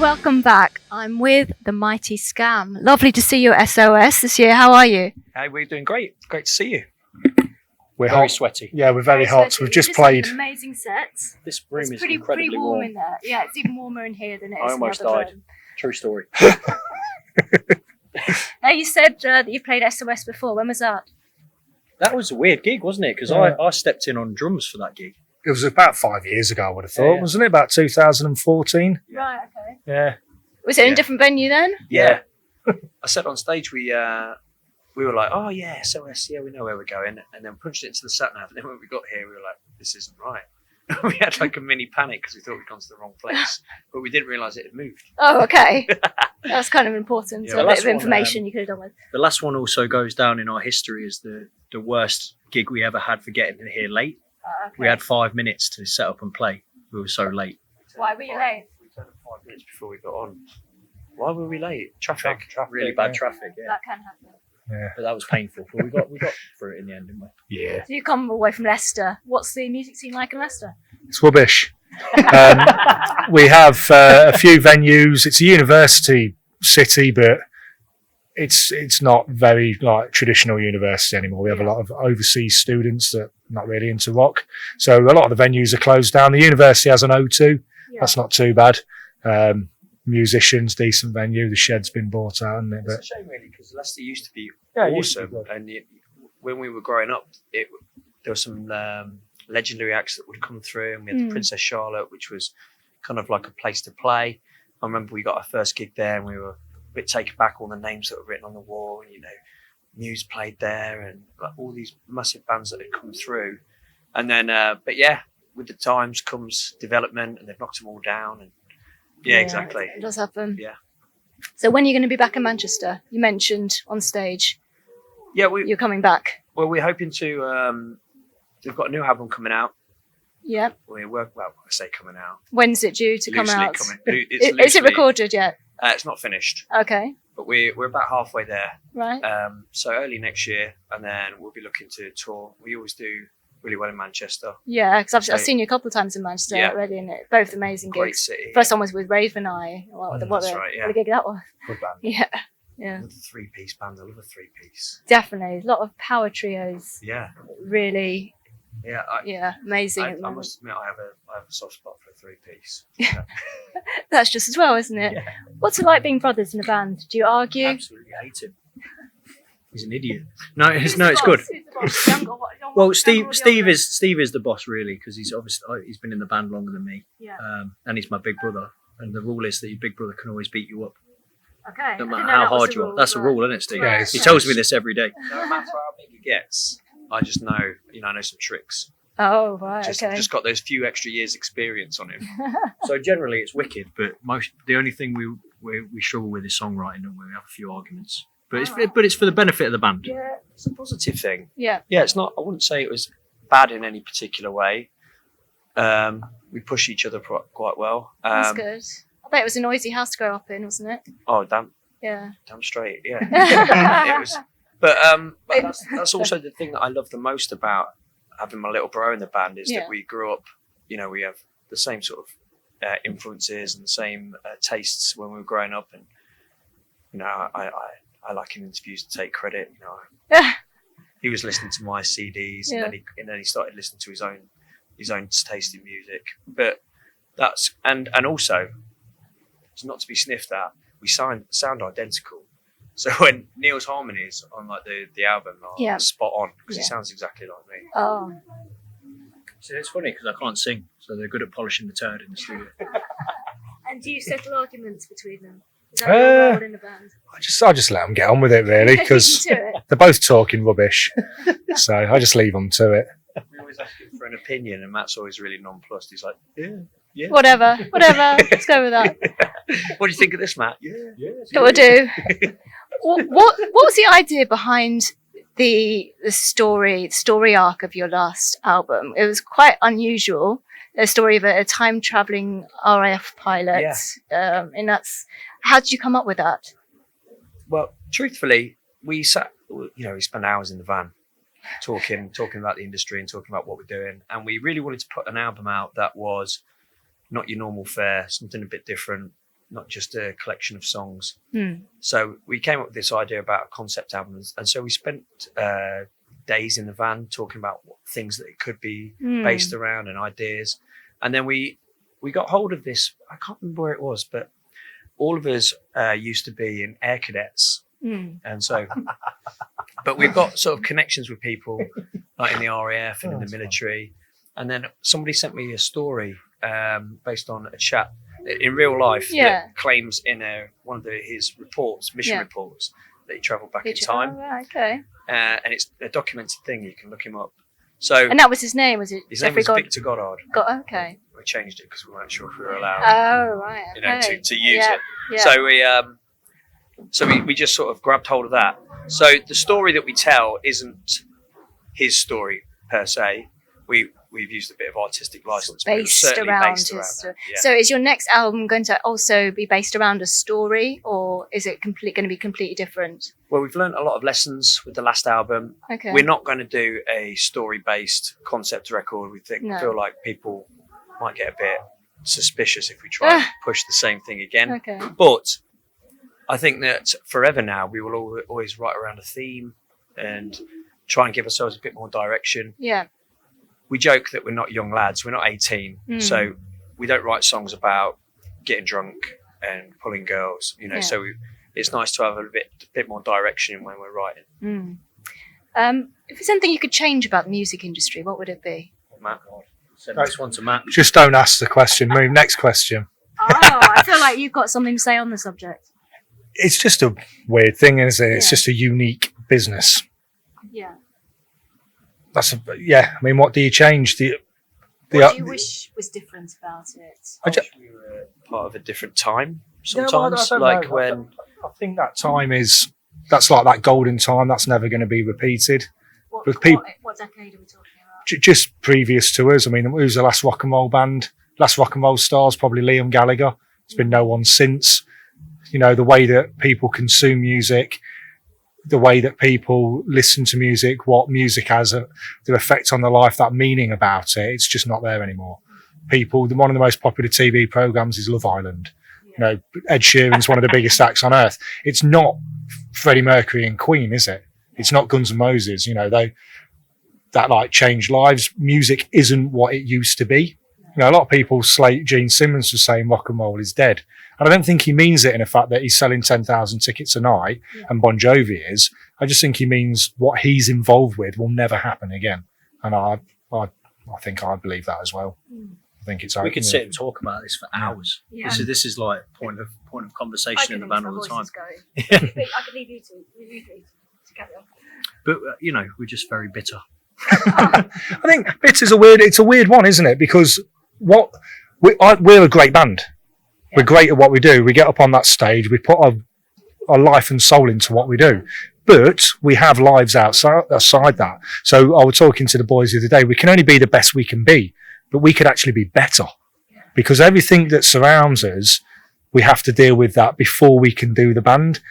welcome back. I'm with the mighty SKAM. Lovely to see you at SOS this year. How are you? Hey, we're doing great. Great to see you. We're Very hot. sweaty. Yeah, we're very hot. sweaty. We've just had played. an amazing sets. This room It's is pretty incredibly warm warm. in there. Yeah, it's even warmer in here than it is I almost in the other died. room. True story. Now you said that you played SOS before. When was that? That was a weird gig, wasn't it? Because Yeah. I stepped in on drums for that gig. It was about 5 years ago, I would have thought, Yeah. wasn't it? About 2014. Yeah. Right. Okay. Yeah. Was it in Yeah. a different venue then? Yeah. I said on stage we were like, oh yeah, SOS, yeah, we know where we're going, and then punched it into the sat nav. And then when we got here, we were like, this isn't right. We had like a mini panic because we thought we'd gone to the wrong place, but we didn't realise it had moved. Oh, okay. That's kind of important. Yeah, So well, a bit that's of one, information you could have done with. The last one also goes down in our history as the worst gig we ever had for getting here late. Okay. We had 5 minutes to set up and play. We were so late. Why were you late? We turned up 5 minutes before we got on. Why were we late? Traffic. Traffic, Really bad yeah. traffic, yeah. That can happen. Yeah. But that was painful. But we got through it in the end, didn't we? Yeah. So you come away from Leicester. What's the music scene like in Leicester? It's rubbish. We have a few venues. It's a university city, but it's not very like traditional university anymore. We have a lot of overseas students that are not really into rock. So a lot of the venues are closed down. The university has an O2. Yeah. That's not too bad. Musicians, decent venue. The shed's been bought out, hasn't it? It's But a shame, really, because Leicester used to be Yeah, it used to awesome. be good. And when we were growing up, there were some legendary acts that would come through, and we had the Princess Charlotte, which was kind of like a place to play. I remember we got our first gig there, and we were a bit taken back, all the names that were written on the wall, and, Muse played there, and like, all these massive bands that had come through. And then, but yeah, with the times comes development, and they've knocked them all down. And yeah, exactly. It does happen. Yeah. So when are you going to be back in Manchester? You mentioned on stage Yeah, you're coming back. we're hoping to. We've got a new album coming out. Yeah. I say coming out. When's it due to come Loosely out? coming. Is it recorded yet? It's not finished, Okay. but we're about halfway there. Right. So early next year, and then we'll be looking to tour. We always do really well in Manchester. Yeah, because I've So- seen you a couple of times in Manchester Yeah. already, and both amazing Great gigs. city. First one was with Raven Eye. What That's a right, yeah. what a gig that was. good band. Yeah. Yeah. Another three-piece band. I love a three-piece. Definitely. A lot of power trios. Yeah, Really, yeah. amazing. I at the moment. must admit, I have a soft spot for a three-piece. That's just as well, isn't it? Yeah. What's it like being brothers in a band? Do you argue? Absolutely hate him. He's an idiot. No, it's good. Well, Steve is the boss, really, because he's obviously he's been in the band longer than me, Yeah. and he's my big brother. And the rule is that your big brother can always beat you up, Okay. no I matter didn't know how that was hard the you are. rule, That's a right. rule, isn't it, Steve? Yeah, He tells me this every day. Oh, No matter how big he gets, I just know, I know some tricks. Oh, right. Okay. Just got those few extra years' experience on him. So generally, it's wicked. But the only thing we struggle with is songwriting, and we have a few arguments. But it's for the benefit of the band. Yeah. It's a positive thing. Yeah. Yeah, it's not. I wouldn't say it was bad in any particular way. We push each other quite well. That's good. I bet it was a noisy house to grow up in, wasn't it? Oh, damn Yeah. straight. Yeah, it was. But that's also the thing that I love the most about having my little bro in the band is Yeah. that we grew up. We have the same sort of influences and the same tastes when we were growing up, and I like in interviews to take credit. He was listening to my CDs, Yeah. and then he started listening to his own taste in music. But that's and also, it's not to be sniffed at. We sound identical. So when Neil's harmonies on like the album are spot on because he sounds exactly like me. Oh. So it's funny because I can't sing, so they're good at polishing the turd in the studio. And do you settle arguments between them? Is that your role in the band? I just let them get on with it, really, because You do it. they're both talking rubbish. So I just leave them to it. We always ask him for an opinion, and Matt's always really nonplussed. He's like, yeah. Whatever. Let's go with that. What do you think of this, Matt? Yeah. What we'll do. What was the idea behind the story arc of your last album? It was quite unusual. A story of a time traveling RAF pilot, and how did you come up with that? Well, truthfully, we sat. We spent hours in the van talking about the industry and talking about what we're doing, and we really wanted to put an album out that was not your normal fare, something a bit different. not just a collection of songs. Mm. So we came up with this idea about a concept album, and so we spent days in the van talking about what things that it could be based around and ideas. And then we got hold of this. I can't remember where it was, but all of us used to be in air cadets. And so, but we've got sort of connections with people like in the RAF and in the military. And then somebody sent me a story based on a chap in real life that claims in one of his reports, mission reports, that he travelled back in time. Oh, right, okay. And it's a documented thing. You can look him up. So, and that was his name, was it? His name was Victor Goddard. Okay. We changed it because we weren't sure if we were allowed. Oh, right. Okay. You know, to use it. Yeah. So we just sort of grabbed hold of that. So the story that we tell isn't his story per se. We've used a bit of artistic license, but it's certainly based around that. Yeah. So is your next album going to also be based around a story, or is it going to be completely different? Well, we've learned a lot of lessons with the last album. Okay. We're not going to do a story-based concept record. We feel like people might get a bit suspicious if we try and push the same thing again. Okay. But I think that forever now, we will always write around a theme and try and give ourselves a bit more direction. Yeah. We joke that we're not young lads. We're not 18. So we don't write songs about getting drunk and pulling girls, you know. So it's nice to have a bit more direction when we're writing. If there's anything you could change about the music industry, what would it be? Matt, send this one to Matt. Just don't ask the question. Move. Next question. Oh, I feel like you've got something to say on the subject. It's just a weird thing, isn't it? It's just a unique business. Yeah. I mean, what do you change? What do you wish was different about it? I wish we were part of a different time sometimes. I think that time that's like that golden time. That's never going to be repeated. What decade are we talking about? Just previous to us. I mean, who's the last rock and roll band? Last rock and roll stars, probably Liam Gallagher. There's been no one since. You know, the way that people consume music, the way that people listen to music, what music has, the effect on their life, that meaning about it, it's just not there anymore. One of the most popular TV programs is Love Island. You know, Ed Sheeran's one of the biggest acts on earth. It's not Freddie Mercury and Queen, is it? It's not Guns N' Roses. You know, that like changed lives. Music isn't what it used to be. You know, a lot of people slate Gene Simmons for saying rock and roll is dead. And I don't think he means it in the fact that he's selling 10,000 tickets a night and Bon Jovi is. I just think he means what he's involved with will never happen again. And I think I believe that as well. I think it's we could sit and talk about this for hours. Yeah. This is like point of conversation in the band all the time. I could leave you to carry on. But you know, we're just very bitter. I think bitter's it's a weird one, isn't it? Because we're a great band. We're great at what we do. We get up on that stage. We put our life and soul into what we do. But we have lives outside that. So I was talking to the boys the other day. We can only be the best we can be, but we could actually be better. Because everything that surrounds us, we have to deal with that before we can do the band.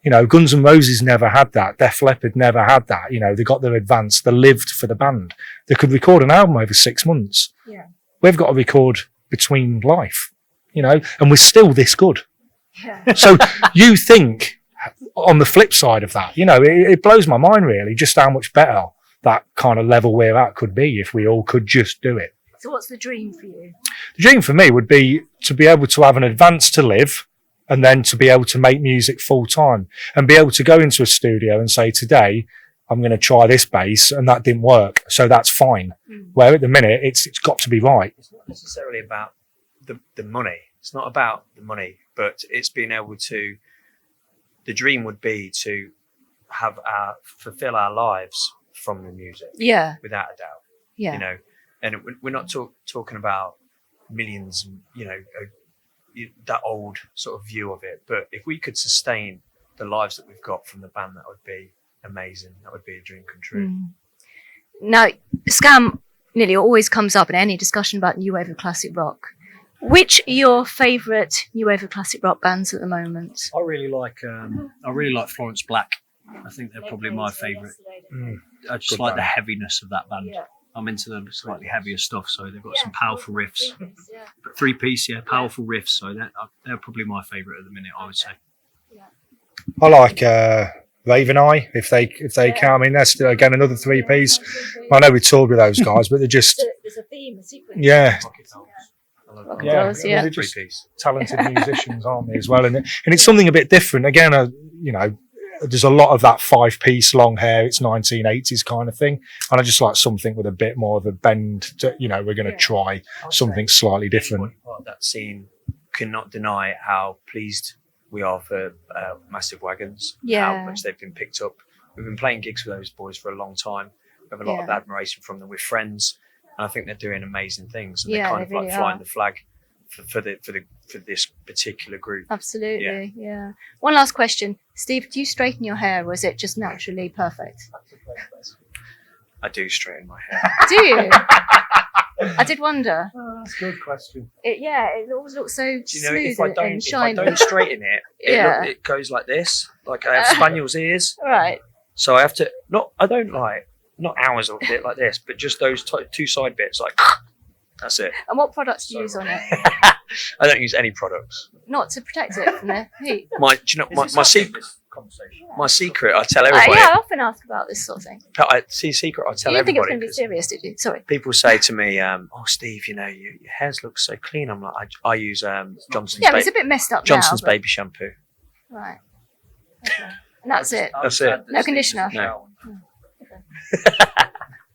You know, Guns N' Roses never had that. Def Leppard never had that. You know, they got their advance. They lived for the band. They could record an album over 6 months. Yeah. We've got to record between life. You know, and we're still this good. Yeah. So you think on the flip side of that, you know, it blows my mind really just how much better that kind of level we're at could be if we all could just do it. So what's the dream for you? The dream for me would be to be able to have an advance to live and then to be able to make music full time and be able to go into a studio and say, today I'm going to try this bass and that didn't work. So that's fine. Where at the minute it's got to be right. It's not necessarily about the money. It's not about the money, but it's being able to, the dream would be to fulfill our lives from the music. Yeah. Without a doubt. Yeah. You know, and we're not talking about millions, you know, that old sort of view of it. But if we could sustain the lives that we've got from the band, that would be amazing. That would be a dream come true. Now, SKAM nearly always comes up in any discussion about new wave of classic rock. Which are your favourite new wave of classic rock bands at the moment? I really like Florence Black. I think they're probably my favourite. I just like the heaviness of that band. I'm into the slightly heavier stuff, so they've got some powerful riffs. But 3-piece, powerful riffs. So they're probably my favourite at the minute, I would say. I like Raven Eye if they can. I mean, that's still, again, another 3-piece. I know we toured with those guys, but they're just There's a theme, a sequence. yeah. Yeah, they're just talented musicians, aren't they, as well? And it's something a bit different. Again, you know, there's a lot of that 5-piece long hair. It's 1980s kind of thing, and I just like something with a bit more of a bend. You know, we're going to try something slightly different. Part of that scene cannot deny how pleased we are for Massive Wagons. How much they've been picked up. We've been playing gigs with those boys for a long time. We have a lot of admiration from them. We're friends, and I think they're doing amazing things. And they're kind of like flying the flag for this particular group. Absolutely, yeah. One last question, Steve. Do you straighten your hair, or is it just naturally perfect? I do straighten my hair. Do you? I did wonder. That's a good question. It always looks so smooth and shiny. If I don't straighten it, it goes like this. Like I have spaniel's ears. Right. So I have to not hours of it like this, but just those two side bits. Like that's it. And what products do you use on it? I don't use any products. Not to protect it from the heat. My secret. My secret, I tell everybody. I often ask about this sort of thing. Secret, I tell everybody. You didn't think it was going to be serious, did you? Sorry. People say to me, "Oh, Steve, you know, your hair's looks so clean." I'm like, I use Johnson's. Yeah, it's a bit messed up Johnson's now, baby shampoo. Right. Okay. And that's it. That's it. No conditioner. No.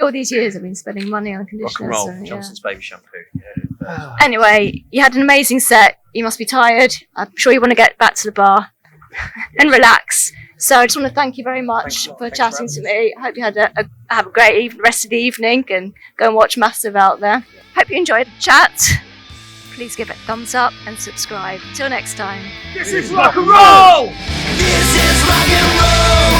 All these years I've been spending money on Rock and conditioners. roll. So, Johnson's baby shampoo. Yeah. Anyway, you had an amazing set. You must be tired. I'm sure you want to get back to the bar and relax. So I just want to thank you very much for chatting to me. I hope you had have a great rest of the evening and go and watch Massive out there. Hope you enjoyed the chat. Please give it a thumbs up and subscribe. Till next time. This is rock and roll! This is rock and roll!